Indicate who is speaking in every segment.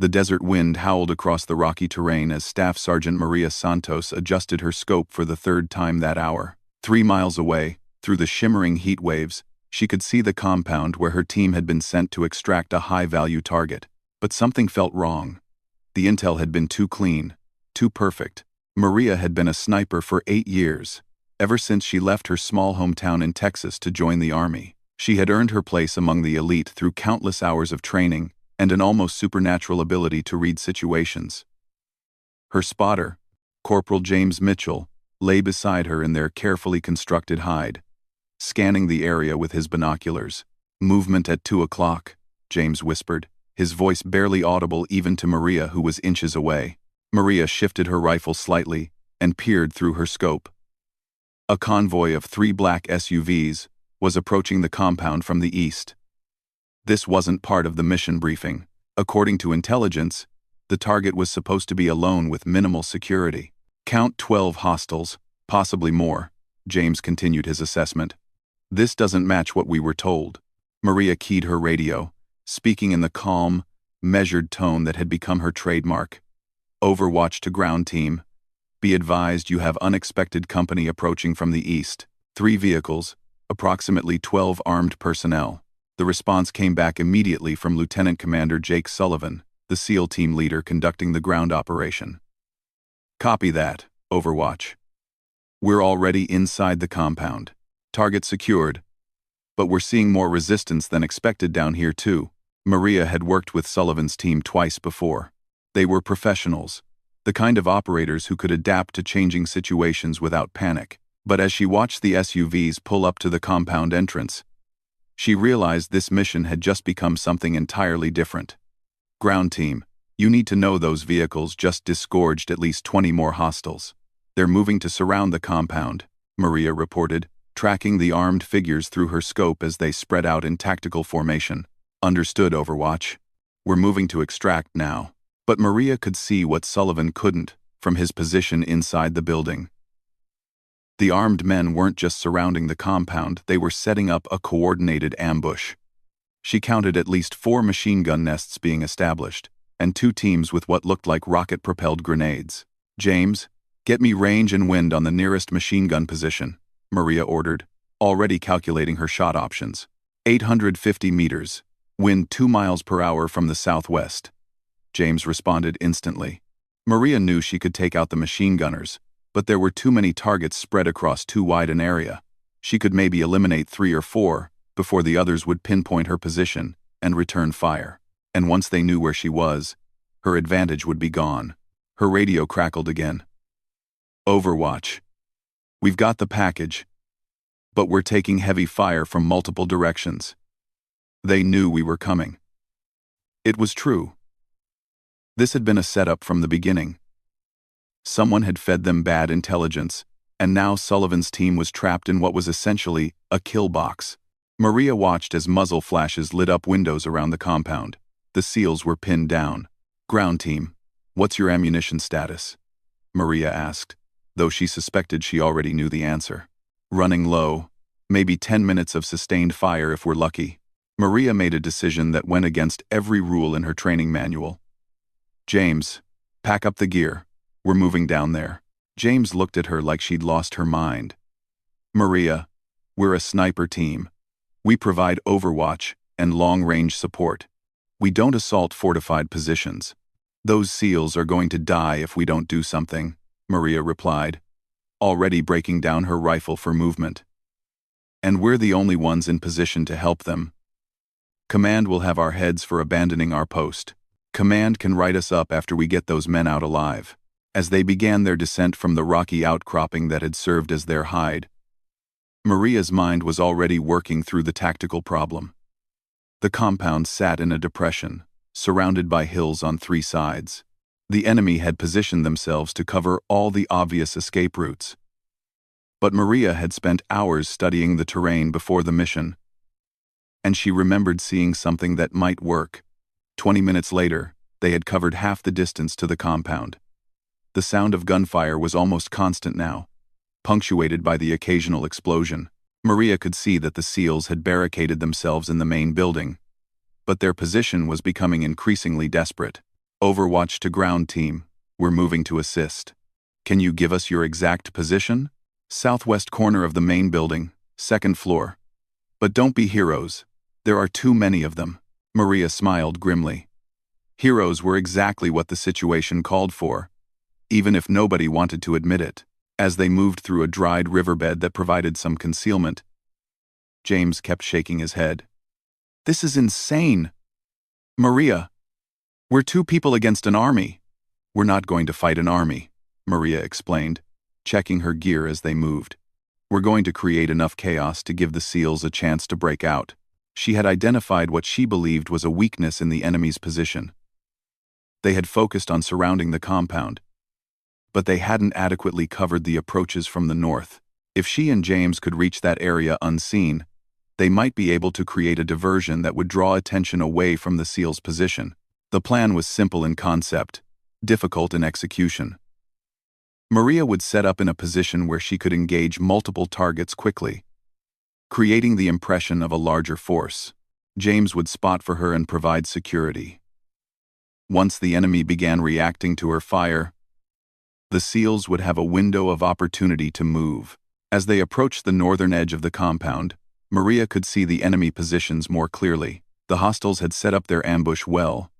Speaker 1: The desert wind howled across the rocky terrain as Staff Sergeant Maria Santos adjusted her scope for the third time that hour. 3 miles away, through the shimmering heat waves, she could see the compound where her team had been sent to extract a high-value target. But something felt wrong. The intel had been too clean, too perfect. Maria had been a sniper for 8 years, ever since she left her small hometown in Texas to join the Army. She had earned her place among the elite through countless hours of training and an almost supernatural ability to read situations. Her spotter, Corporal James Mitchell, lay beside her in their carefully constructed hide, scanning the area with his binoculars. "Movement at 2 o'clock, James whispered, his voice barely audible even to Maria, who was inches away. Maria shifted her rifle slightly and peered through her scope. A convoy of 3 black SUVs was approaching the compound from the east. This wasn't part of the mission briefing. According to intelligence, the target was supposed to be alone with minimal security. "Count 12 hostiles, possibly more," James continued his assessment. "This doesn't match what we were told." Maria keyed her radio, speaking in the calm, measured tone that had become her trademark. "Overwatch to ground team. Be advised you have unexpected company approaching from the east. 3 vehicles, approximately 12 armed personnel." The response came back immediately from Lieutenant Commander Jake Sullivan, the SEAL team leader conducting the ground operation. "Copy that, Overwatch. We're already inside the compound. Target secured. But we're seeing more resistance than expected down here too." Maria had worked with Sullivan's team twice before. They were professionals, the kind of operators who could adapt to changing situations without panic. But as she watched the SUVs pull up to the compound entrance, she realized this mission had just become something entirely different. "Ground team, you need to know those vehicles just disgorged at least 20 more hostiles. They're moving to surround the compound," Maria reported, tracking the armed figures through her scope as they spread out in tactical formation. "Understood, Overwatch. We're moving to extract now." But Maria could see what Sullivan couldn't from his position inside the building. The armed men weren't just surrounding the compound, they were setting up a coordinated ambush. She counted at least 4 machine gun nests being established, and 2 teams with what looked like rocket-propelled grenades. "James, get me range and wind on the nearest machine gun position," Maria ordered, already calculating her shot options. 850 meters, wind 2 miles per hour from the southwest. James responded instantly. Maria knew she could take out the machine gunners, but there were too many targets spread across too wide an area. She could maybe eliminate 3 or 4 before the others would pinpoint her position and return fire. And once they knew where she was, her advantage would be gone. Her radio crackled again. "Overwatch. We've got the package, but we're taking heavy fire from multiple directions." They knew we were coming. It was true. This had been a setup from the beginning. Someone had fed them bad intelligence, and now Sullivan's team was trapped in what was essentially a kill box. Maria watched as muzzle flashes lit up windows around the compound. The SEALs were pinned down. "Ground team, what's your ammunition status?" Maria asked, though she suspected she already knew the answer. "Running low. Maybe 10 minutes of sustained fire if we're lucky." Maria made a decision that went against every rule in her training manual. "James, pack up the gear. We're moving down there." James looked at her like she'd lost her mind. "Maria, we're a sniper team. We provide overwatch and long-range support. We don't assault fortified positions. Those SEALs are going to die if we don't do something," Maria replied, already breaking down her rifle for movement. "And we're the only ones in position to help them. Command will have our heads for abandoning our post. Command can write us up after we get those men out alive." As they began their descent from the rocky outcropping that had served as their hide, Maria's mind was already working through the tactical problem. The compound sat in a depression, surrounded by hills on 3 sides. The enemy had positioned themselves to cover all the obvious escape routes. But Maria had spent hours studying the terrain before the mission, and she remembered seeing something that might work. 20 minutes later, they had covered half the distance to the compound. The sound of gunfire was almost constant now, punctuated by the occasional explosion. Maria could see that the SEALs had barricaded themselves in the main building, but their position was becoming increasingly desperate. Overwatch to ground team. We're moving to assist. Can you give us your exact position? Southwest corner of the main building, second floor. But don't be heroes. There are too many of them. Maria smiled grimly. Heroes were exactly what the situation called for, even if nobody wanted to admit it. As they moved through a dried riverbed that provided some concealment, James kept shaking his head. This is insane. Maria, we're two people against an army. We're not going to fight an army, Maria explained, checking her gear as they moved. We're going to create enough chaos to give the SEALs a chance to break out. She had identified what she believed was a weakness in the enemy's position. They had focused on surrounding the compound, but they hadn't adequately covered the approaches from the north. If she and James could reach that area unseen, they might be able to create a diversion that would draw attention away from the SEALs' position. The plan was simple in concept, difficult in execution. Maria would set up in a position where she could engage multiple targets quickly, creating the impression of a larger force. James would spot for her and provide security. Once the enemy began reacting to her fire, the SEALs would have a window of opportunity to move. As they approached the northern edge of the compound, Maria could see the enemy positions more clearly. The hostiles had set up their ambush well,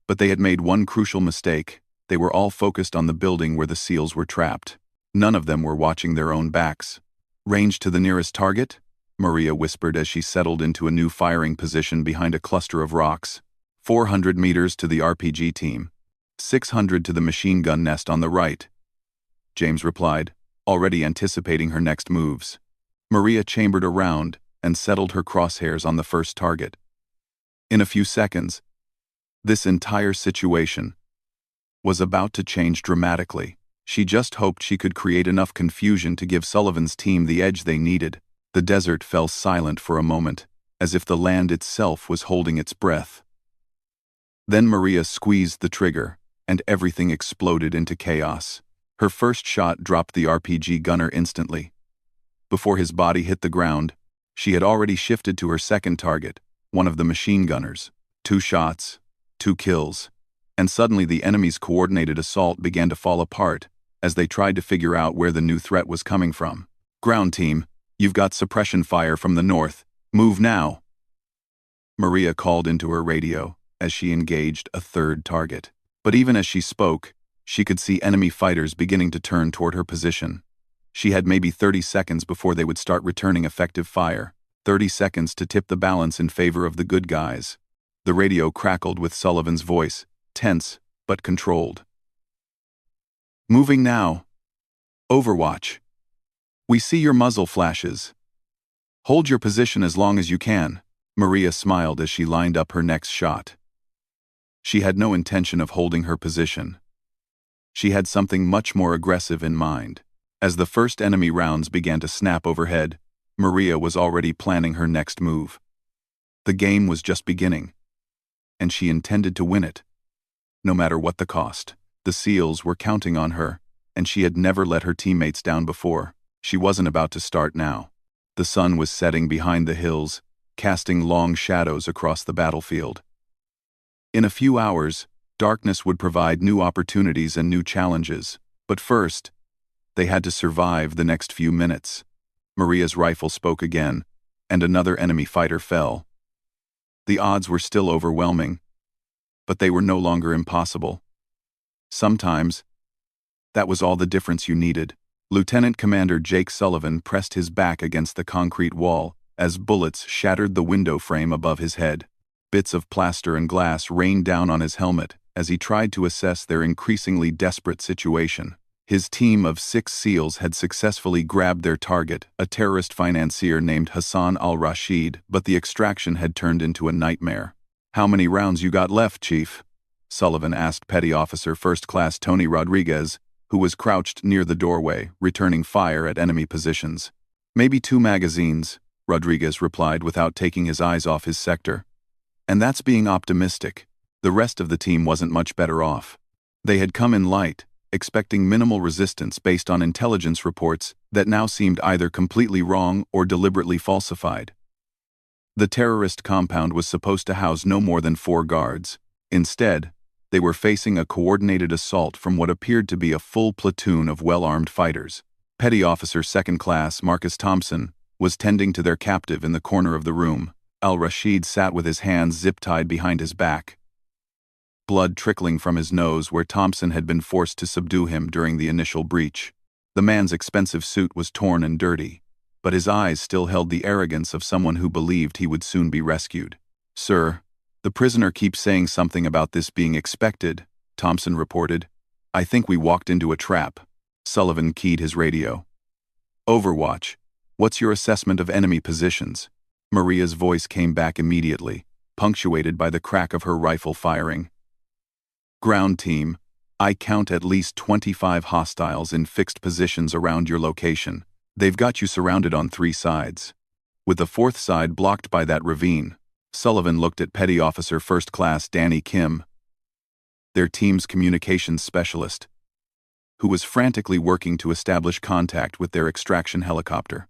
Speaker 1: but they had made one crucial mistake. They were all focused on the building where the SEALs were trapped. None of them were watching their own backs. Range to the nearest target? Maria whispered as she settled into a new firing position behind a cluster of rocks. 400 meters to the RPG team. 600 to the machine gun nest on the right, James replied, already anticipating her next moves. Maria chambered around and settled her crosshairs on the first target. In a few seconds, this entire situation was about to change dramatically. She just hoped she could create enough confusion to give Sullivan's team the edge they needed. The desert fell silent for a moment, as if the land itself was holding its breath. Then Maria squeezed the trigger, and everything exploded into chaos. Her first shot dropped the RPG gunner instantly. Before his body hit the ground, she had already shifted to her second target, one of the machine gunners. 2 shots, 2 kills, and suddenly the enemy's coordinated assault began to fall apart as they tried to figure out where the new threat was coming from. Ground team, you've got suppression fire from the north. Move now, Maria called into her radio as she engaged a third target. But even as she spoke, she could see enemy fighters beginning to turn toward her position. She had maybe 30 seconds before they would start returning effective fire. 30 seconds to tip the balance in favor of the good guys. The radio crackled with Sullivan's voice, tense but controlled. Moving now. Overwatch. We see your muzzle flashes. Hold your position as long as you can. Maria smiled as she lined up her next shot. She had no intention of holding her position. She had something much more aggressive in mind. As the first enemy rounds began to snap overhead, Maria was already planning her next move. The game was just beginning, and she intended to win it, no matter what the cost. The SEALs were counting on her, and she had never let her teammates down before. She wasn't about to start now. The sun was setting behind the hills, casting long shadows across the battlefield. In a few hours, darkness would provide new opportunities and new challenges. But first, they had to survive the next few minutes. Maria's rifle spoke again, and another enemy fighter fell. The odds were still overwhelming, but they were no longer impossible. Sometimes, that was all the difference you needed. Lieutenant Commander Jake Sullivan pressed his back against the concrete wall as bullets shattered the window frame above his head. Bits of plaster and glass rained down on his helmet as he tried to assess their increasingly desperate situation. His team of 6 SEALs had successfully grabbed their target, a terrorist financier named Hassan al-Rashid, but the extraction had turned into a nightmare. "How many rounds you got left, Chief?" Sullivan asked Petty Officer First Class Tony Rodriguez, who was crouched near the doorway, returning fire at enemy positions. "Maybe 2 magazines," Rodriguez replied without taking his eyes off his sector. And that's being optimistic. The rest of the team wasn't much better off. They had come in light, expecting minimal resistance based on intelligence reports that now seemed either completely wrong or deliberately falsified. The terrorist compound was supposed to house no more than 4 guards. Instead, They were facing a coordinated assault from what appeared to be a full platoon of well-armed fighters. Petty Officer Second Class Marcus Thompson was tending to their captive in the corner of the room. Al-Rashid sat with his hands zip-tied behind his back, blood trickling from his nose where Thompson had been forced to subdue him during the initial breach. The man's expensive suit was torn and dirty, but his eyes still held the arrogance of someone who believed he would soon be rescued. "Sir, the prisoner keeps saying something about this being expected," Thompson reported. "I think we walked into a trap." Sullivan keyed his radio. "Overwatch, what's your assessment of enemy positions?" Maria's voice came back immediately, punctuated by the crack of her rifle firing. "Ground team, I count at least 25 hostiles in fixed positions around your location. They've got you surrounded on 3 sides, with the 4th side blocked by that ravine." Sullivan looked at Petty Officer First Class Danny Kim, their team's communications specialist, who was frantically working to establish contact with their extraction helicopter.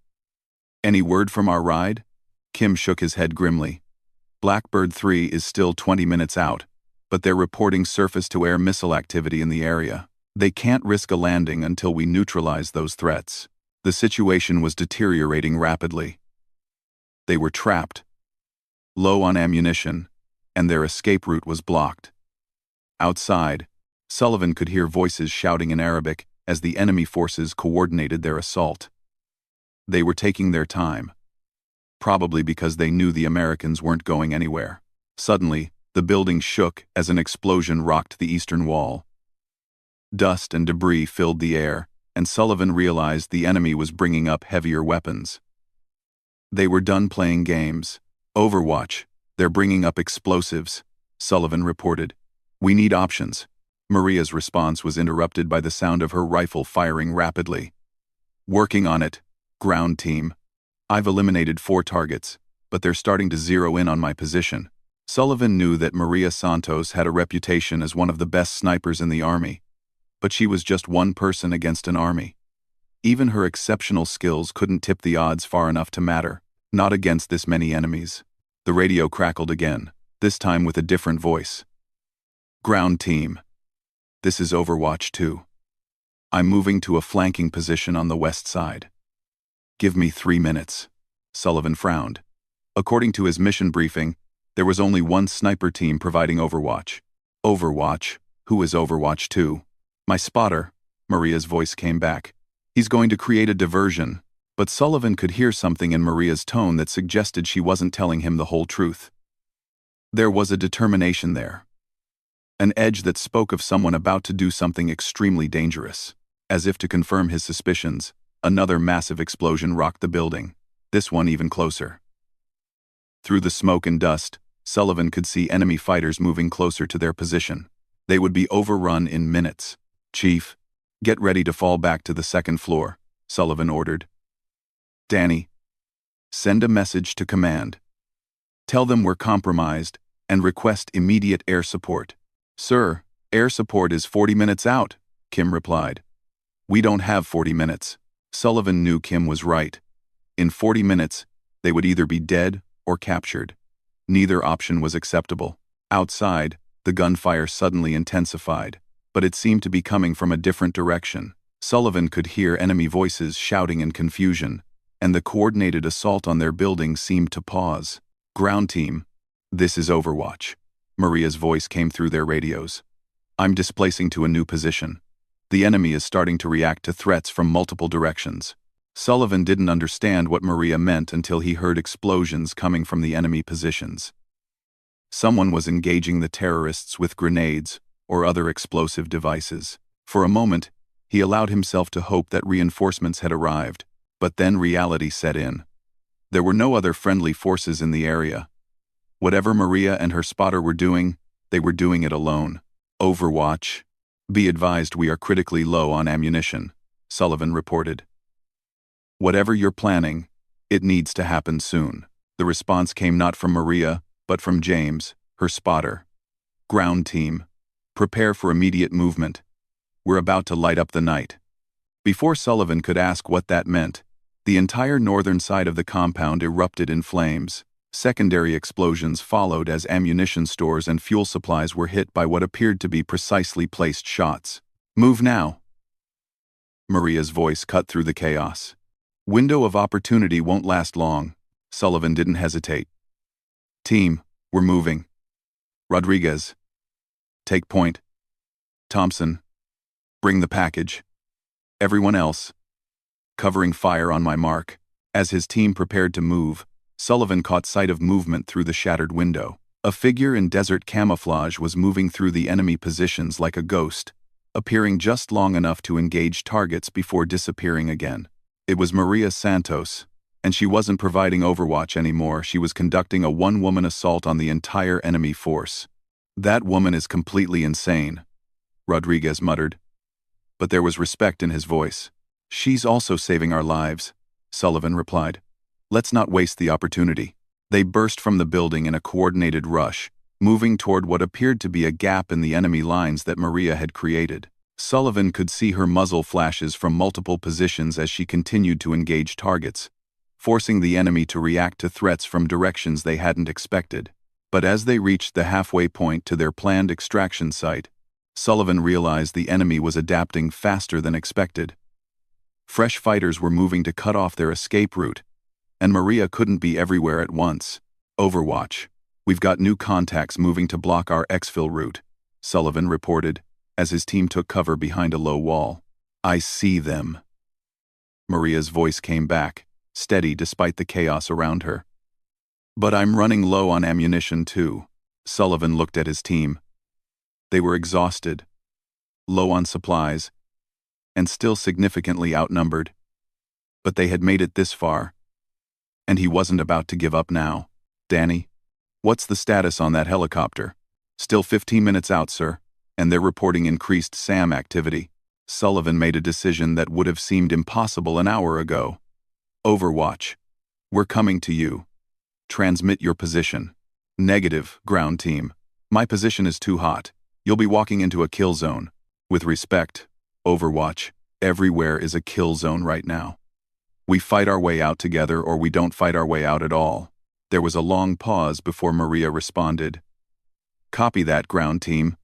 Speaker 1: "Any word from our ride?" Kim shook his head grimly. "Blackbird 3 is still 20 minutes out, but they're reporting surface-to-air missile activity in the area. They can't risk a landing until we neutralize those threats." The situation was deteriorating rapidly. They were trapped, low on ammunition, and their escape route was blocked. Outside, Sullivan could hear voices shouting in Arabic as the enemy forces coordinated their assault. They were taking their time, probably because they knew the Americans weren't going anywhere. Suddenly, the building shook as an explosion rocked the eastern wall. Dust and debris filled the air, and Sullivan realized the enemy was bringing up heavier weapons. They were done playing games. "Overwatch, they're bringing up explosives," Sullivan reported. "We need options." Maria's response was interrupted by the sound of her rifle firing rapidly. "Working on it, ground team. I've eliminated 4 targets, but they're starting to zero in on my position." Sullivan knew that Maria Santos had a reputation as one of the best snipers in the army, but she was just one person against an army. Even her exceptional skills couldn't tip the odds far enough to matter, not against this many enemies. The radio crackled again, this time with a different voice. "Ground team, this is Overwatch 2. I'm moving to a flanking position on the west side. Give me 3 minutes." Sullivan frowned. According to his mission briefing, there was only one sniper team providing Overwatch. "Overwatch? Who is Overwatch 2? "My spotter," Maria's voice came back. "He's going to create a diversion." But Sullivan could hear something in Maria's tone that suggested she wasn't telling him the whole truth. There was a determination there, an edge that spoke of someone about to do something extremely dangerous. As if to confirm his suspicions, another massive explosion rocked the building, this one even closer. Through the smoke and dust, Sullivan could see enemy fighters moving closer to their position. They would be overrun in minutes. "Chief, get ready to fall back to the 2nd floor," Sullivan ordered. "Danny, send a message to command. Tell them we're compromised and request immediate air support." "Sir, air support is 40 minutes out," Kim replied. "We don't have 40 minutes. Sullivan knew Kim was right. In 40 minutes, they would either be dead or captured. Neither option was acceptable. Outside, the gunfire suddenly intensified, but it seemed to be coming from a different direction. Sullivan could hear enemy voices shouting in confusion, and the coordinated assault on their building seemed to pause. "Ground team, this is Overwatch." Maria's voice came through their radios. "I'm displacing to a new position. The enemy is starting to react to threats from multiple directions." Sullivan didn't understand what Maria meant until he heard explosions coming from the enemy positions. Someone was engaging the terrorists with grenades or other explosive devices. For a moment, he allowed himself to hope that reinforcements had arrived, but then reality set in. There were no other friendly forces in the area. Whatever Maria and her spotter were doing, they were doing it alone. "Overwatch, be advised we are critically low on ammunition," Sullivan reported. "Whatever you're planning, it needs to happen soon." The response came not from Maria, but from James, her spotter. "Ground team, prepare for immediate movement. We're about to light up the night." Before Sullivan could ask what that meant, the entire northern side of the compound erupted in flames. Secondary explosions followed as ammunition stores and fuel supplies were hit by what appeared to be precisely placed shots. "Move now." Maria's voice cut through the chaos. "Window of opportunity won't last long." Sullivan didn't hesitate. "Team, we're moving. Rodriguez, take point. Thompson, bring the package. Everyone else, covering fire on my mark." As his team prepared to move, Sullivan caught sight of movement through the shattered window. A figure in desert camouflage was moving through the enemy positions like a ghost, appearing just long enough to engage targets before disappearing again. It was Maria Santos, and she wasn't providing overwatch anymore. She was conducting a one-woman assault on the entire enemy force. "That woman is completely insane," Rodriguez muttered. But there was respect in his voice. "She's also saving our lives," Sullivan replied. "Let's not waste the opportunity." They burst from the building in a coordinated rush, moving toward what appeared to be a gap in the enemy lines that Maria had created. Sullivan could see her muzzle flashes from multiple positions as she continued to engage targets, forcing the enemy to react to threats from directions they hadn't expected. But as they reached the halfway point to their planned extraction site, Sullivan realized the enemy was adapting faster than expected. Fresh fighters were moving to cut off their escape route, and Maria couldn't be everywhere at once. "Overwatch. We've got new contacts moving to block our exfil route," Sullivan reported, as his team took cover behind a low wall. "I see them." Maria's voice came back, steady despite the chaos around her. "But I'm running low on ammunition too." Sullivan looked at his team. They were exhausted, low on supplies, and still significantly outnumbered. But they had made it this far, and he wasn't about to give up now. "Danny, what's the status on that helicopter?" "Still 15 minutes out, sir, and they're reporting increased SAM activity." Sullivan made a decision that would have seemed impossible an hour ago. "Overwatch. We're coming to you. Transmit your position." "Negative, ground team. My position is too hot. You'll be walking into a kill zone." "With respect, Overwatch, everywhere is a kill zone right now. We fight our way out together or we don't fight our way out at all." There was a long pause before Maria responded. "Copy that, ground team.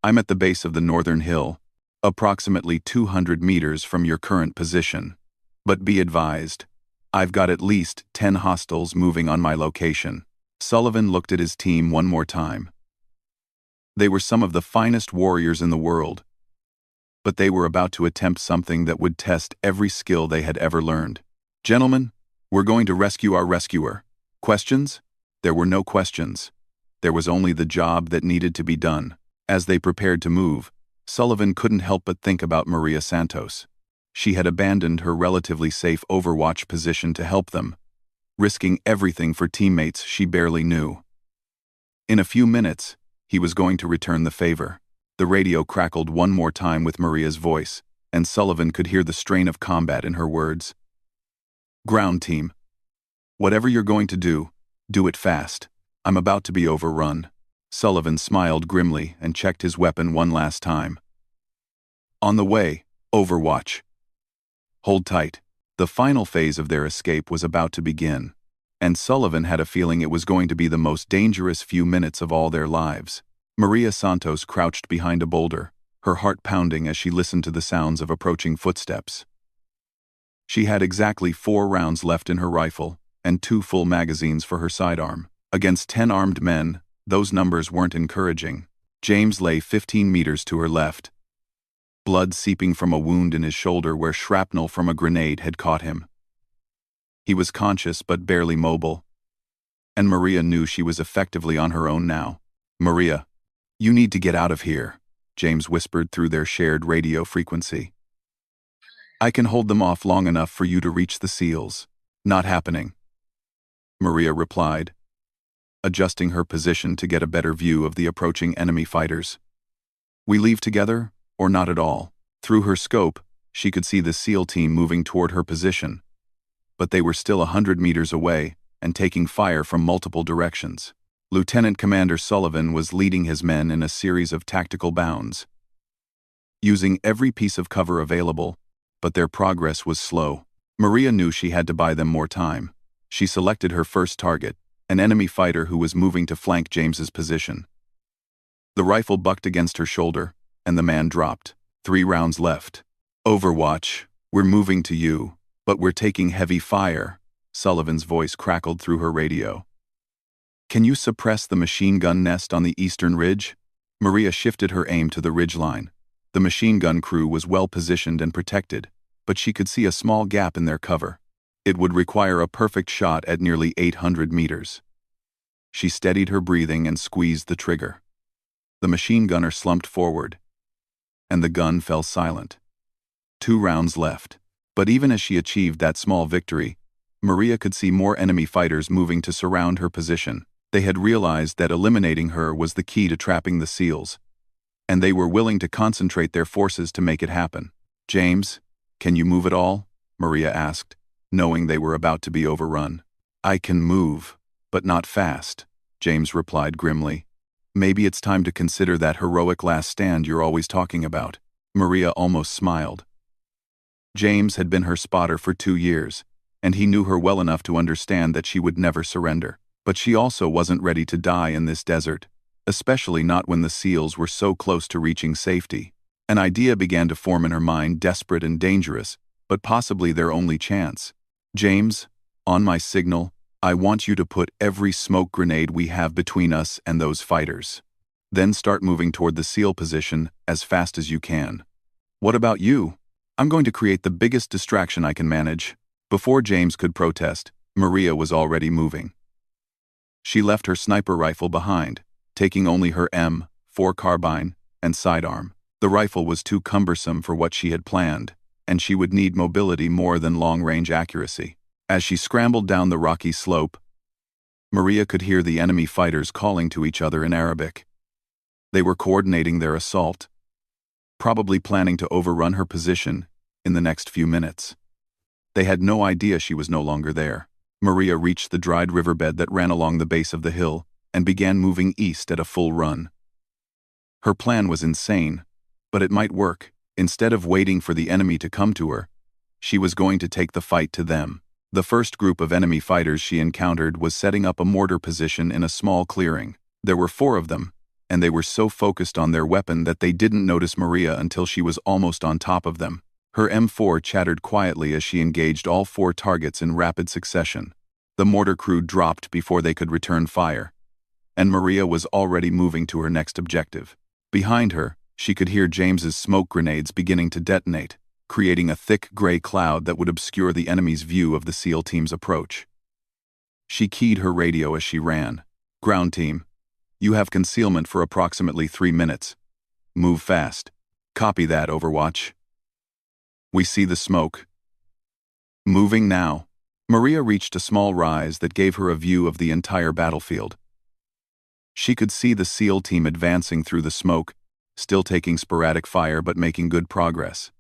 Speaker 1: I'm at the base of the northern hill, approximately 200 meters from your current position. But be advised, I've got at least 10 hostiles moving on my location." Sullivan looked at his team one more time. They were some of the finest warriors in the world, but they were about to attempt something that would test every skill they had ever learned. "Gentlemen, we're going to rescue our rescuer. Questions?" There were no questions. There was only the job that needed to be done. As they prepared to move, Sullivan couldn't help but think about Maria Santos. She had abandoned her relatively safe Overwatch position to help them, risking everything for teammates she barely knew. In a few minutes, he was going to return the favor. The radio crackled one more time with Maria's voice, and Sullivan could hear the strain of combat in her words. "Ground team. Whatever you're going to do it fast. I'm about to be overrun." Sullivan smiled grimly and checked his weapon one last time. "On the way, Overwatch. Hold tight." The final phase of their escape was about to begin, and Sullivan had a feeling it was going to be the most dangerous few minutes of all their lives. Maria Santos crouched behind a boulder, her heart pounding as she listened to the sounds of approaching footsteps. She had exactly 4 rounds left in her rifle, and 2 full magazines for her sidearm. Against 10 armed men, those numbers weren't encouraging. James lay 15 meters to her left, blood seeping from a wound in his shoulder where shrapnel from a grenade had caught him. He was conscious but barely mobile, and Maria knew she was effectively on her own now. "Maria, you need to get out of here," James whispered through their shared radio frequency. "I can hold them off long enough for you to reach the SEALs." "Not happening," Maria replied, adjusting her position to get a better view of the approaching enemy fighters. "We leave together, or not at all." Through her scope, she could see the SEAL team moving toward her position, but they were still 100 meters away and taking fire from multiple directions. Lieutenant Commander Sullivan was leading his men in a series of tactical bounds, using every piece of cover available, but their progress was slow. Maria knew she had to buy them more time. She selected her first target, an enemy fighter who was moving to flank James's position. The rifle bucked against her shoulder, and the man dropped. 3 rounds left. Overwatch, we're moving to you, but we're taking heavy fire, Sullivan's voice crackled through her radio. Can you suppress the machine gun nest on the eastern ridge? Maria shifted her aim to the ridgeline. The machine gun crew was well positioned and protected, but she could see a small gap in their cover. It would require a perfect shot at nearly 800 meters. She steadied her breathing and squeezed the trigger. The machine gunner slumped forward, and the gun fell silent. 2 rounds left. But even as she achieved that small victory, Maria could see more enemy fighters moving to surround her position. They had realized that eliminating her was the key to trapping the SEALs, and they were willing to concentrate their forces to make it happen. James, can you move at all? Maria asked, knowing they were about to be overrun. I can move, but not fast, James replied grimly. Maybe it's time to consider that heroic last stand you're always talking about. Maria almost smiled. James had been her spotter for 2 years, and he knew her well enough to understand that she would never surrender. But she also wasn't ready to die in this desert, especially not when the SEALs were so close to reaching safety. An idea began to form in her mind, desperate and dangerous, but possibly their only chance. James, on my signal, I want you to put every smoke grenade we have between us and those fighters. Then start moving toward the SEAL position as fast as you can. What about you? I'm going to create the biggest distraction I can manage. Before James could protest, Maria was already moving. She left her sniper rifle behind, taking only her M4 carbine and sidearm. The rifle was too cumbersome for what she had planned, and she would need mobility more than long-range accuracy. As she scrambled down the rocky slope, Maria could hear the enemy fighters calling to each other in Arabic. They were coordinating their assault, probably planning to overrun her position in the next few minutes. They had no idea she was no longer there. Maria reached the dried riverbed that ran along the base of the hill and began moving east at a full run. Her plan was insane, but it might work. Instead of waiting for the enemy to come to her, she was going to take the fight to them. The first group of enemy fighters she encountered was setting up a mortar position in a small clearing. There were 4 of them, and they were so focused on their weapon that they didn't notice Maria until she was almost on top of them. Her M4 chattered quietly as she engaged all 4 targets in rapid succession. The mortar crew dropped before they could return fire, and Maria was already moving to her next objective. Behind her, she could hear James's smoke grenades beginning to detonate, creating a thick gray cloud that would obscure the enemy's view of the SEAL team's approach. She keyed her radio as she ran. Ground team, you have concealment for approximately 3 minutes. Move fast. Copy that, Overwatch. We see the smoke. Moving now. Maria reached a small rise that gave her a view of the entire battlefield. She could see the SEAL team advancing through the smoke, still taking sporadic fire but making good progress.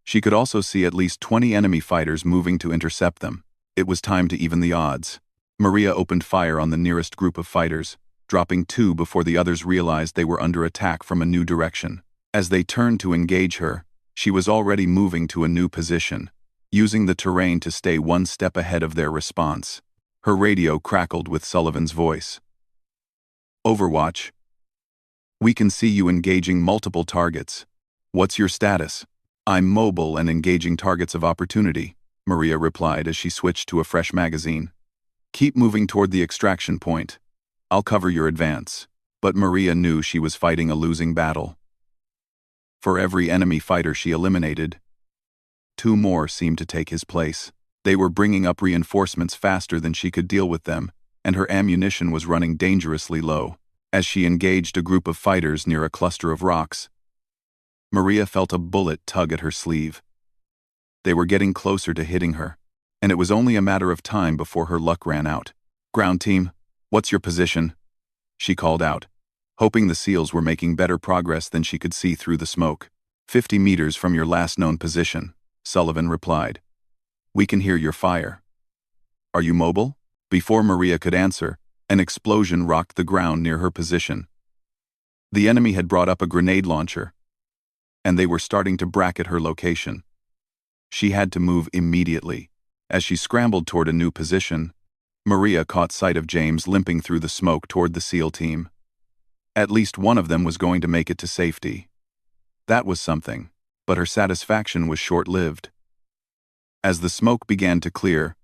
Speaker 1: She could also see at least 20 enemy fighters moving to intercept them. It was time to even the odds. Maria opened fire on the nearest group of fighters, dropping 2 before the others realized they were under attack from a new direction. As they turned to engage her, she was already moving to a new position, using the terrain to stay 1 step ahead of their response. Her radio crackled with Sullivan's voice. Overwatch. We can see you engaging multiple targets. What's your status? I'm mobile and engaging targets of opportunity, Maria replied as she switched to a fresh magazine. Keep moving toward the extraction point. I'll cover your advance. But Maria knew she was fighting a losing battle. For every enemy fighter she eliminated, 2 more seemed to take his place. They were bringing up reinforcements faster than she could deal with them, and her ammunition was running dangerously low. As she engaged a group of fighters near a cluster of rocks, Maria felt a bullet tug at her sleeve. They were getting closer to hitting her, and it was only a matter of time before her luck ran out. Ground team, what's your position? She called out, hoping the SEALs were making better progress than she could see through the smoke. 50 meters from your last known position, Sullivan replied. We can hear your fire. Are you mobile? Before Maria could answer, an explosion rocked the ground near her position. The enemy had brought up a grenade launcher, and they were starting to bracket her location. She had to move immediately. As she scrambled toward a new position, Maria caught sight of James limping through the smoke toward the SEAL team. At least one of them was going to make it to safety. That was something, but her satisfaction was short-lived. As the smoke began to clear,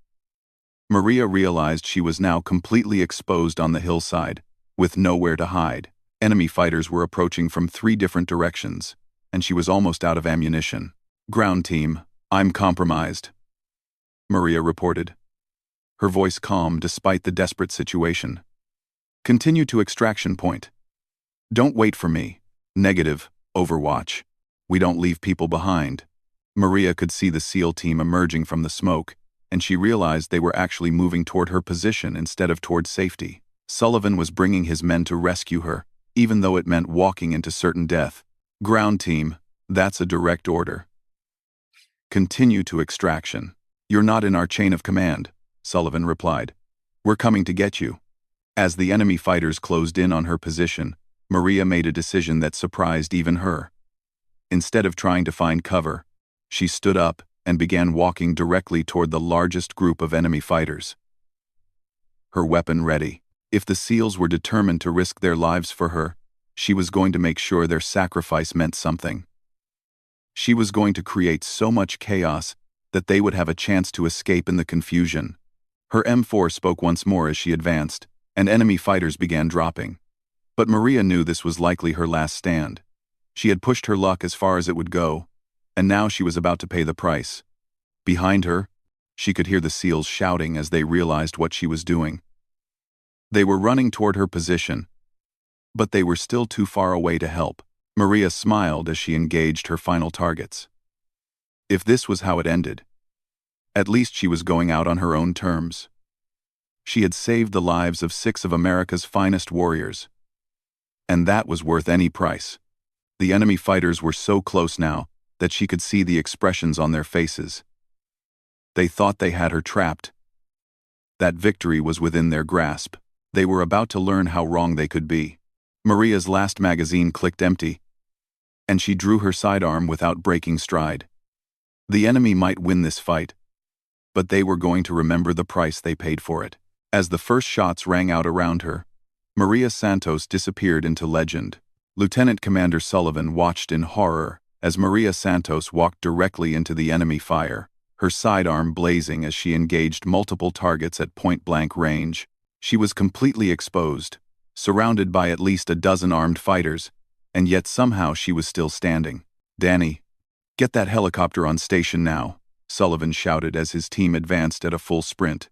Speaker 1: Maria realized she was now completely exposed on the hillside, with nowhere to hide. Enemy fighters were approaching from 3 different directions, and she was almost out of ammunition. "Ground team, I'm compromised," Maria reported, her voice calm despite the desperate situation. "Continue to extraction point. Don't wait for me. Negative, Overwatch. We don't leave people behind." Maria could see the SEAL team emerging from the smoke, and she realized they were actually moving toward her position instead of toward safety. Sullivan was bringing his men to rescue her, even though it meant walking into certain death. "Ground team, that's a direct order. Continue to extraction. You're not in our chain of command," Sullivan replied. "We're coming to get you." As the enemy fighters closed in on her position, Maria made a decision that surprised even her. Instead of trying to find cover, she stood up and began walking directly toward the largest group of enemy fighters, her weapon ready. If the SEALs were determined to risk their lives for her, she was going to make sure their sacrifice meant something. She was going to create so much chaos that they would have a chance to escape in the confusion. Her M4 spoke once more as she advanced, and enemy fighters began dropping. But Maria knew this was likely her last stand. She had pushed her luck as far as it would go, and now she was about to pay the price. Behind her, she could hear the SEALs shouting as they realized what she was doing. They were running toward her position, but they were still too far away to help. Maria smiled as she engaged her final targets. If this was how it ended, at least she was going out on her own terms. She had saved the lives of 6 of America's finest warriors, and that was worth any price. The enemy fighters were so close now that she could see the expressions on their faces. They thought they had her trapped. That victory was within their grasp. They were about to learn how wrong they could be. Maria's last magazine clicked empty, and she drew her sidearm without breaking stride. The enemy might win this fight, but they were going to remember the price they paid for it. As the first shots rang out around her, Maria Santos disappeared into legend. Lieutenant Commander Sullivan watched in horror as Maria Santos walked directly into the enemy fire, her sidearm blazing as she engaged multiple targets at point-blank range. She was completely exposed, surrounded by at least a dozen armed fighters, and yet somehow she was still standing. "Danny, get that helicopter on station now," Sullivan shouted as his team advanced at a full sprint.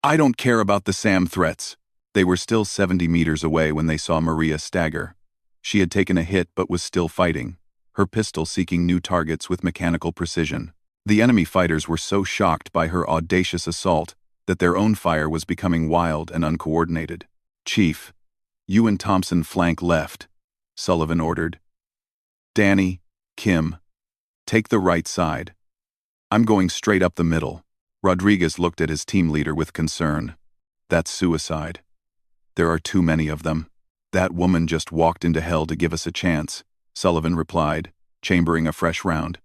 Speaker 1: "I don't care about the SAM threats." They were still 70 meters away when they saw Maria stagger. She had taken a hit but was still fighting, her pistol seeking new targets with mechanical precision. The enemy fighters were so shocked by her audacious assault that their own fire was becoming wild and uncoordinated. "Chief, you and Thompson flank left," Sullivan ordered. "Danny, Kim, take the right side. I'm going straight up the middle." Rodriguez looked at his team leader with concern. "That's suicide. There are too many of them." "That woman just walked into hell to give us a chance," Sullivan replied, chambering a fresh round.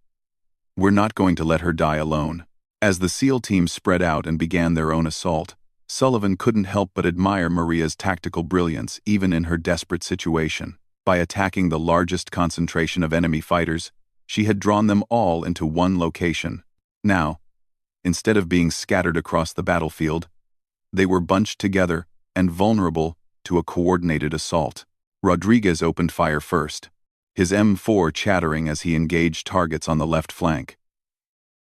Speaker 1: "We're not going to let her die alone." As the SEAL team spread out and began their own assault, Sullivan couldn't help but admire Maria's tactical brilliance even in her desperate situation. By attacking the largest concentration of enemy fighters, she had drawn them all into one location. Now, instead of being scattered across the battlefield, they were bunched together and vulnerable to a coordinated assault. Rodriguez opened fire first, his M4 chattering as he engaged targets on the left flank.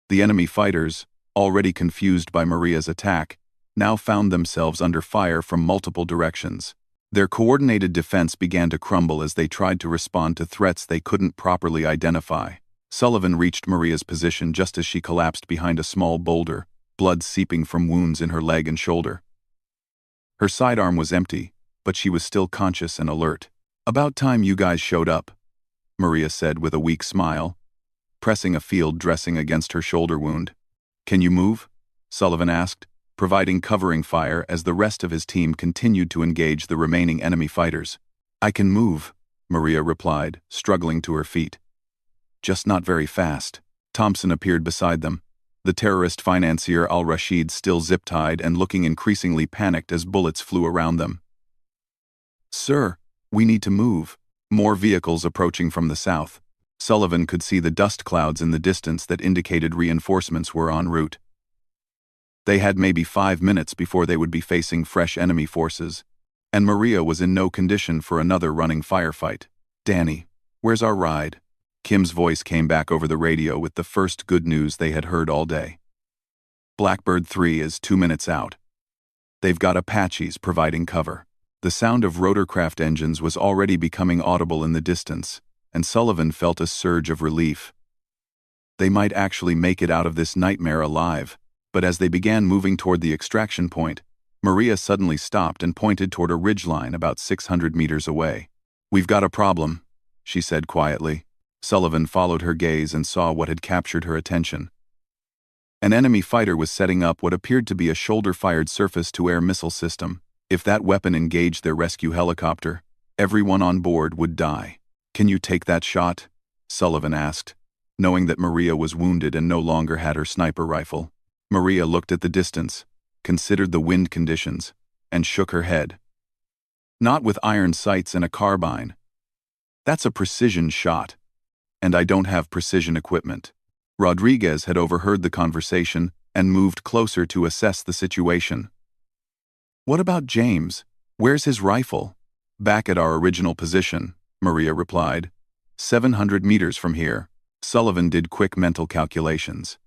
Speaker 1: The enemy fighters, already confused by Maria's attack, now found themselves under fire from multiple directions. Their coordinated defense began to crumble as they tried to respond to threats they couldn't properly identify. Sullivan reached Maria's position just as she collapsed behind a small boulder, blood seeping from wounds in her leg and shoulder. Her sidearm was empty, but she was still conscious and alert. "About time you guys showed up," Maria said with a weak smile, pressing a field dressing against her shoulder wound. "Can you move?" Sullivan asked, providing covering fire as the rest of his team continued to engage the remaining enemy fighters. "I can move," Maria replied, struggling to her feet. "Just not very fast." Thompson appeared beside them, The terrorist financier al-Rashid still zip-tied and looking increasingly panicked as bullets flew around them. "Sir, we need to move." More vehicles approaching from the south. Sullivan could see the dust clouds in the distance that indicated reinforcements were en route. They had maybe 5 minutes before they would be facing fresh enemy forces, and Maria was in no condition for another running firefight. "Danny, where's our ride?" Kim's voice came back over the radio with the first good news they had heard all day. "Blackbird 3 is 2 minutes out. They've got Apaches providing cover." The sound of rotorcraft engines was already becoming audible in the distance, and Sullivan felt a surge of relief. They might actually make it out of this nightmare alive, but as they began moving toward the extraction point, Maria suddenly stopped and pointed toward a ridgeline about 600 meters away. "We've got a problem," she said quietly. Sullivan followed her gaze and saw what had captured her attention. An enemy fighter was setting up what appeared to be a shoulder-fired surface-to-air missile system. If that weapon engaged their rescue helicopter, everyone on board would die. "Can you take that shot?" Sullivan asked, knowing that Maria was wounded and no longer had her sniper rifle. Maria looked at the distance, considered the wind conditions, and shook her head. "Not with iron sights and a carbine. That's a precision shot, and I don't have precision equipment." Rodriguez had overheard the conversation and moved closer to assess the situation. "What about James? Where's his rifle?" "Back at our original position," Maria replied. 700 meters from here." Sullivan did quick mental calculations.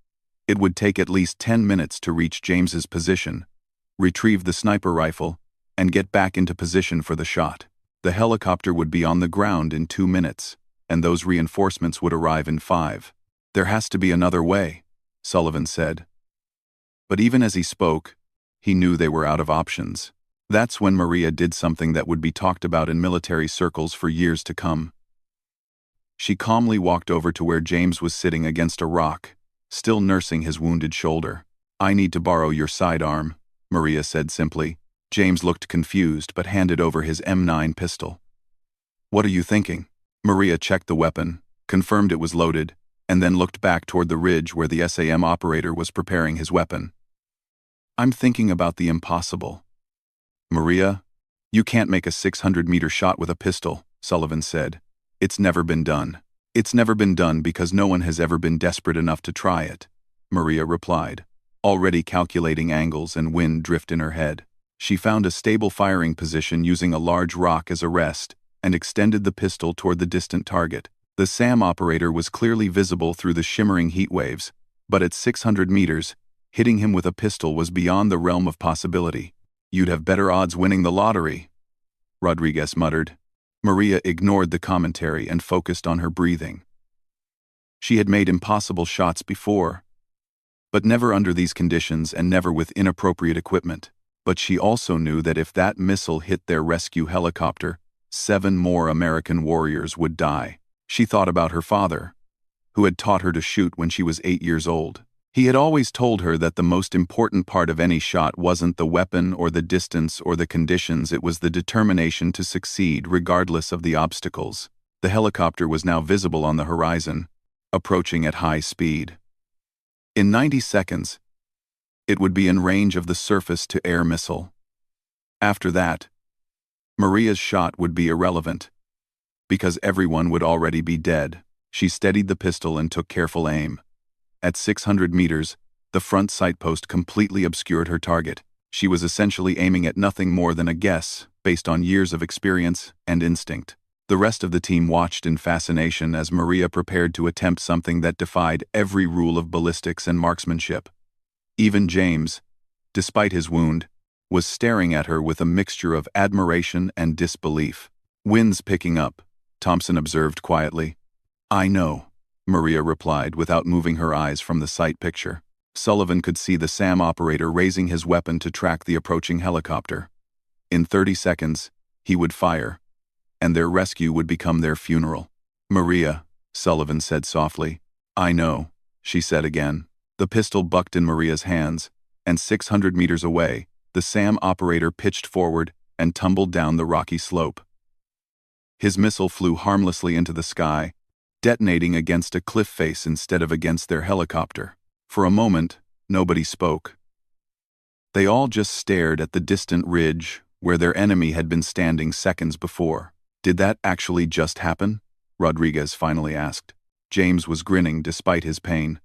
Speaker 1: It would take at least 10 minutes to reach James's position, retrieve the sniper rifle, and get back into position for the shot. The helicopter would be on the ground in 2 minutes, and those reinforcements would arrive in 5. "There has to be another way," Sullivan said. But even as he spoke, he knew they were out of options. That's when Maria did something that would be talked about in military circles for years to come. She calmly walked over to where James was sitting against a rock, still nursing his wounded shoulder. "I need to borrow your sidearm," Maria said simply. James looked confused but handed over his M9 pistol. "What are you thinking?" Maria checked the weapon, confirmed it was loaded, and then looked back toward the ridge where the SAM operator was preparing his weapon. "I'm thinking about the impossible." "Maria, you can't make a 600-meter shot with a pistol," Sullivan said. "It's never been done." "It's never been done because no one has ever been desperate enough to try it," Maria replied, already calculating angles and wind drift in her head. She found a stable firing position using a large rock as a rest and extended the pistol toward the distant target. The SAM operator was clearly visible through the shimmering heat waves, but at 600 meters, hitting him with a pistol was beyond the realm of possibility. "You'd have better odds winning the lottery," Rodriguez muttered. Maria ignored the commentary and focused on her breathing. She had made impossible shots before, but never under these conditions and never with inappropriate equipment. But she also knew that if that missile hit their rescue helicopter, 7 more American warriors would die. She thought about her father, who had taught her to shoot when she was 8 years old. He had always told her that the most important part of any shot wasn't the weapon or the distance or the conditions, it was the determination to succeed regardless of the obstacles. The helicopter was now visible on the horizon, approaching at high speed. In 90 seconds, it would be in range of the surface-to-air missile. After that, Maria's shot would be irrelevant, because everyone would already be dead. She steadied the pistol and took careful aim. At 600 meters, the front sight post completely obscured her target. She was essentially aiming at nothing more than a guess, based on years of experience and instinct. The rest of the team watched in fascination as Maria prepared to attempt something that defied every rule of ballistics and marksmanship. Even James, despite his wound, was staring at her with a mixture of admiration and disbelief. "Wind's picking up," Thompson observed quietly. "I know," Maria replied without moving her eyes from the sight picture. Sullivan could see the SAM operator raising his weapon to track the approaching helicopter. In 30 seconds, he would fire, and their rescue would become their funeral. "Maria," Sullivan said softly. "I know," she said again. The pistol bucked in Maria's hands, and 600 meters away, the SAM operator pitched forward and tumbled down the rocky slope. His missile flew harmlessly into the sky, detonating against a cliff face instead of against their helicopter. For a moment, nobody spoke. They all just stared at the distant ridge where their enemy had been standing seconds before. "Did that actually just happen?" Rodriguez finally asked. James was grinning despite his pain.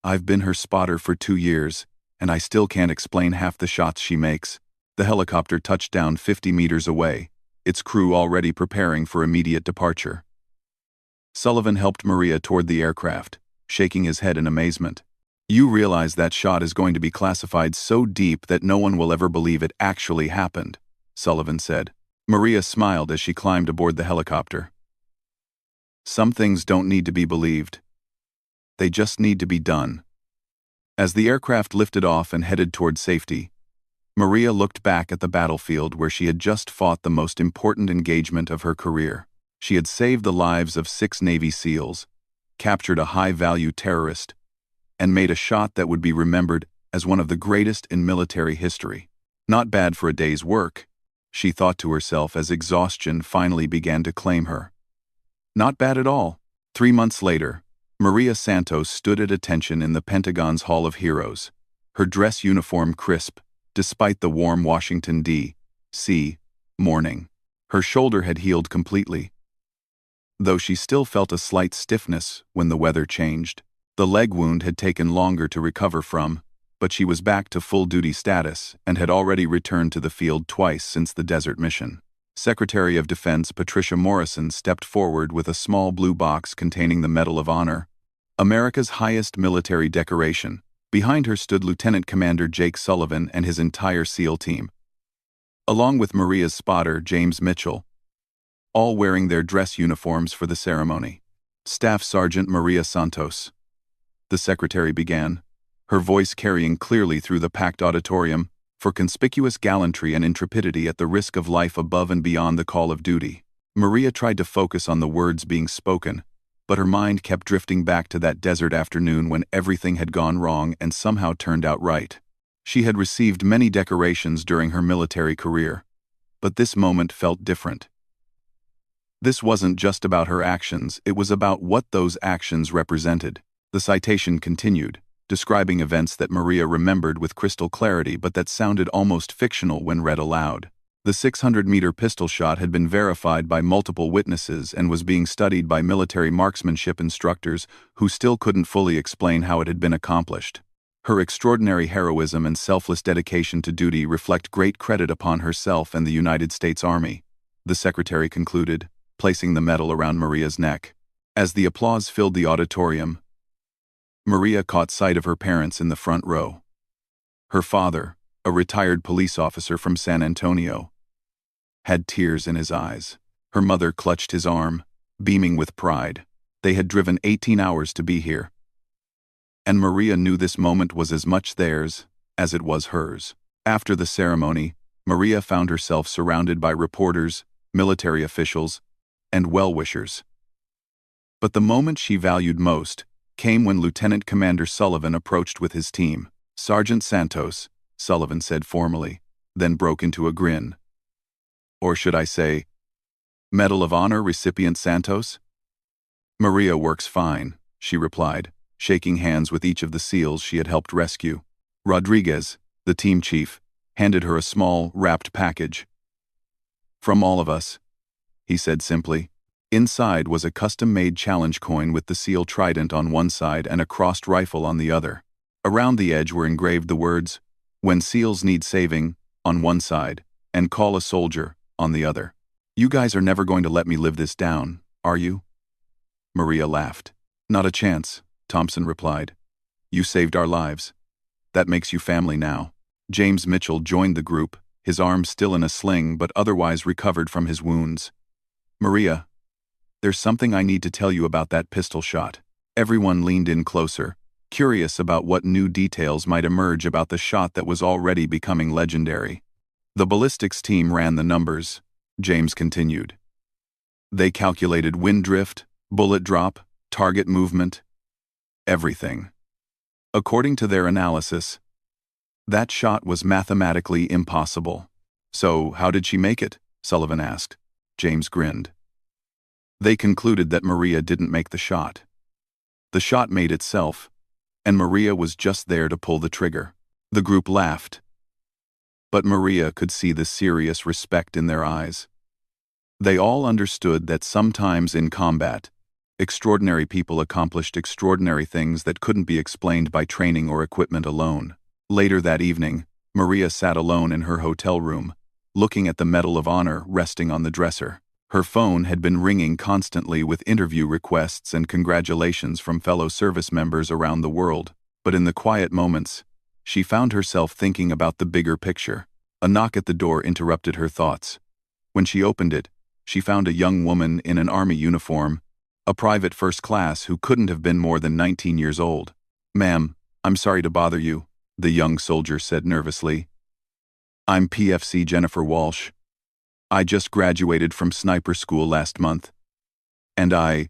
Speaker 1: "I've been her spotter for 2 years, and I still can't explain half the shots she makes." The helicopter touched down 50 meters away, its crew already preparing for immediate departure. Sullivan helped Maria toward the aircraft, shaking his head in amazement. "You realize that shot is going to be classified so deep that no one will ever believe it actually happened," Sullivan said. Maria smiled as she climbed aboard the helicopter. "Some things don't need to be believed. They just need to be done." As the aircraft lifted off and headed toward safety, Maria looked back at the battlefield where she had just fought the most important engagement of her career. She had saved the lives of 6 Navy SEALs, captured a high-value terrorist, and made a shot that would be remembered as one of the greatest in military history. Not bad for a day's work, she thought to herself as exhaustion finally began to claim her. Not bad at all. 3 months later, Maria Santos stood at attention in the Pentagon's Hall of Heroes, her dress uniform crisp, despite the warm Washington, D.C. morning. Her shoulder had healed completely, though she still felt a slight stiffness when the weather changed. The leg wound had taken longer to recover from, but she was back to full-duty status and had already returned to the field twice since the desert mission. Secretary of Defense Patricia Morrison stepped forward with a small blue box containing the Medal of Honor, America's highest military decoration. Behind her stood Lieutenant Commander Jake Sullivan and his entire SEAL team, along with Maria's spotter, James Mitchell, all wearing their dress uniforms for the ceremony. "Staff Sergeant Maria Santos," the secretary began, her voice carrying clearly through the packed auditorium, "for conspicuous gallantry and intrepidity at the risk of life above and beyond the call of duty." Maria tried to focus on the words being spoken, but her mind kept drifting back to that desert afternoon when everything had gone wrong and somehow turned out right. She had received many decorations during her military career, but this moment felt different. This wasn't just about her actions, it was about what those actions represented. The citation continued, describing events that Maria remembered with crystal clarity but that sounded almost fictional when read aloud. The 600-meter pistol shot had been verified by multiple witnesses and was being studied by military marksmanship instructors who still couldn't fully explain how it had been accomplished. Her extraordinary heroism and selfless dedication to duty reflect great credit upon herself and the United States Army, the secretary concluded, placing the medal around Maria's neck. As the applause filled the auditorium, Maria caught sight of her parents in the front row. Her father, a retired police officer from San Antonio, had tears in his eyes. Her mother clutched his arm, beaming with pride. They had driven 18 hours to be here, and Maria knew this moment was as much theirs as it was hers. After the ceremony, Maria found herself surrounded by reporters, military officials, and well-wishers. But the moment she valued most came when Lieutenant Commander Sullivan approached with his team. "Sergeant Santos," Sullivan said formally, then broke into a grin. "Or should I say, Medal of Honor recipient Santos?" "Maria works fine," she replied, shaking hands with each of the SEALs she had helped rescue. Rodriguez, the team chief, handed her a small, wrapped package. "From all of us," he said simply. Inside was a custom-made challenge coin with the SEAL trident on one side and a crossed rifle on the other. Around the edge were engraved the words, "When SEALs need saving," on one side, and "Call a soldier," on the other. "You guys are never going to let me live this down, are you?" Maria laughed. "Not a chance," Thompson replied. "You saved our lives. That makes you family now." James Mitchell joined the group, his arm still in a sling but otherwise recovered from his wounds. "Maria, there's something I need to tell you about that pistol shot." Everyone leaned in closer, curious about what new details might emerge about the shot that was already becoming legendary. "The ballistics team ran the numbers," James continued. "They calculated wind drift, bullet drop, target movement, everything. According to their analysis, that shot was mathematically impossible." "So, how did she make it?" Sullivan asked. James grinned. "They concluded that Maria didn't make the shot. The shot made itself, and Maria was just there to pull the trigger. The group laughed, but Maria could see the serious respect in their eyes. They all understood that sometimes in combat, extraordinary people accomplished extraordinary things that couldn't be explained by training or equipment alone. Later that evening, Maria sat alone in her hotel room, looking at the Medal of Honor resting on the dresser. Her phone had been ringing constantly with interview requests and congratulations from fellow service members around the world. But in the quiet moments, she found herself thinking about the bigger picture. A knock at the door interrupted her thoughts. When she opened it, she found a young woman in an army uniform, a private first class who couldn't have been more than 19 years old. "Ma'am, I'm sorry to bother you," the young soldier said nervously. "I'm PFC Jennifer Walsh. I just graduated from sniper school last month. And I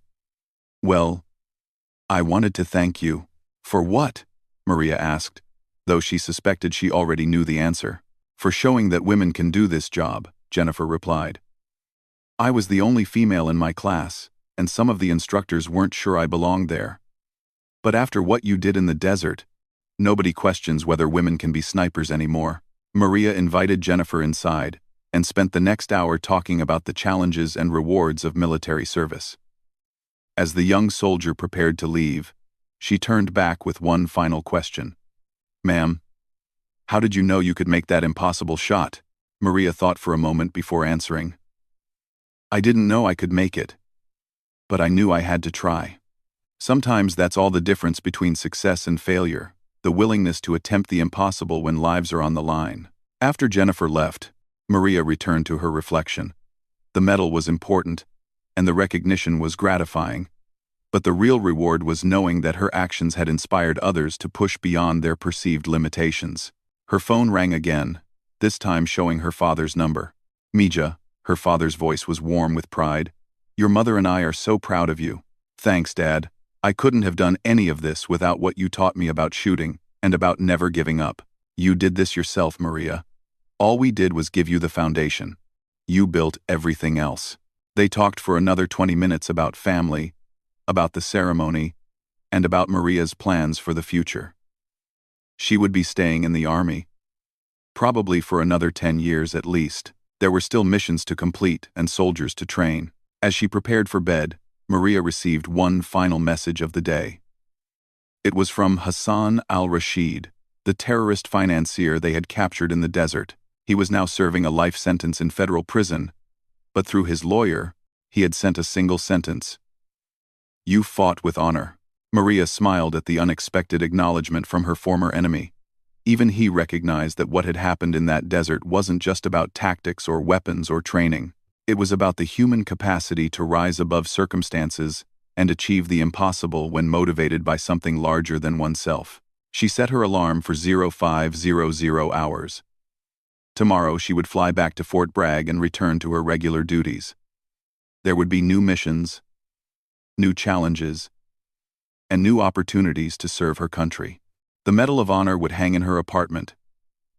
Speaker 1: wanted to thank you." "For what?" Maria asked, though she suspected she already knew the answer. "For showing that women can do this job," Jennifer replied. "I was the only female in my class, and some of the instructors weren't sure I belonged there. But after what you did in the desert, nobody questions whether women can be snipers anymore." Maria invited Jennifer inside and spent the next hour talking about the challenges and rewards of military service. As the young soldier prepared to leave, she turned back with one final question. "Ma'am, how did you know you could make that impossible shot?" Maria thought for a moment before answering. "I didn't know I could make it, but I knew I had to try." Sometimes that's all the difference between success and failure, the willingness to attempt the impossible when lives are on the line. After Jennifer left, Maria returned to her reflection. The medal was important, and the recognition was gratifying, but the real reward was knowing that her actions had inspired others to push beyond their perceived limitations. Her phone rang again, this time showing her father's number. "Mija," her father's voice was warm with pride. "Your mother and I are so proud of you." "Thanks, Dad. I couldn't have done any of this without what you taught me about shooting and about never giving up." "You did this yourself, Maria. All we did was give you the foundation. You built everything else." They talked for another 20 minutes about family, about the ceremony, and about Maria's plans for the future. She would be staying in the army, probably for another 10 years at least. There were still missions to complete and soldiers to train. As she prepared for bed, Maria received one final message of the day. It was from Hassan al-Rashid, the terrorist financier they had captured in the desert. He was now serving a life sentence in federal prison, but through his lawyer, he had sent a single sentence. "You fought with honor." Maria smiled at the unexpected acknowledgement from her former enemy. Even he recognized that what had happened in that desert wasn't just about tactics or weapons or training. It was about the human capacity to rise above circumstances and achieve the impossible when motivated by something larger than oneself. She set her alarm for 0500 hours. Tomorrow she would fly back to Fort Bragg and return to her regular duties. There would be new missions, new challenges, and new opportunities to serve her country. The Medal of Honor would hang in her apartment,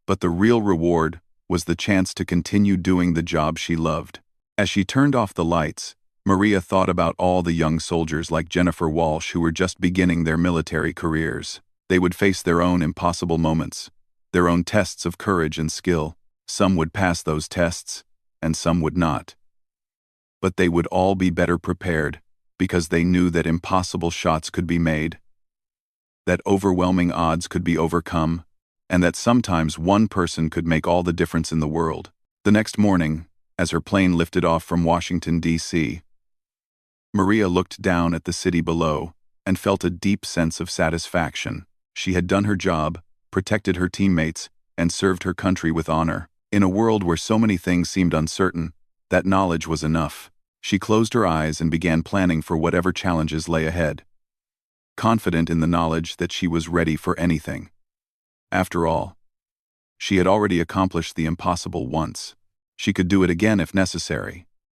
Speaker 1: but the real reward was the chance to continue doing the job she loved. As she turned off the lights, Maria thought about all the young soldiers like Jennifer Walsh who were just beginning their military careers. They would face their own impossible moments, their own tests of courage and skill. Some would pass those tests, and some would not. But they would all be better prepared because they knew that impossible shots could be made, that overwhelming odds could be overcome, and that sometimes one person could make all the difference in the world. The next morning, as her plane lifted off from Washington, D.C., Maria looked down at the city below and felt a deep sense of satisfaction. She had done her job, protected her teammates, and served her country with honor. In a world where so many things seemed uncertain, that knowledge was enough. She closed her eyes and began planning for whatever challenges lay ahead, confident in the knowledge that she was ready for anything. After all, she had already accomplished the impossible once. She could do it again if necessary.